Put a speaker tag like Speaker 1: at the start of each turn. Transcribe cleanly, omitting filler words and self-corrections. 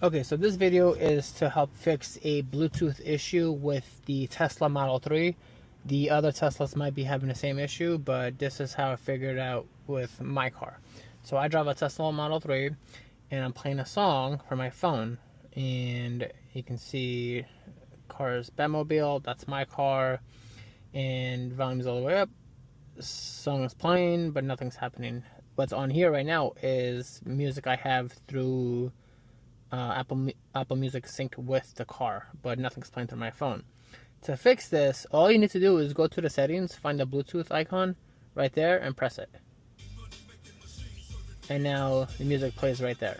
Speaker 1: Okay, so this video is to help fix a Bluetooth issue with the Tesla Model 3. The other Teslas might be having the same issue, but this is how I figured out with my car. So I drive a Tesla Model 3 and I'm playing a song from my phone, and you can see car's Batmobile, that's my car, and volume's all the way up. Song is playing, but nothing's happening. What's on here right now is music I have through Apple Music synced with the car, but nothing's playing through my phone. To fix this, all you need to do is go to the settings, find the Bluetooth icon right there, and press it. And now the music plays right there.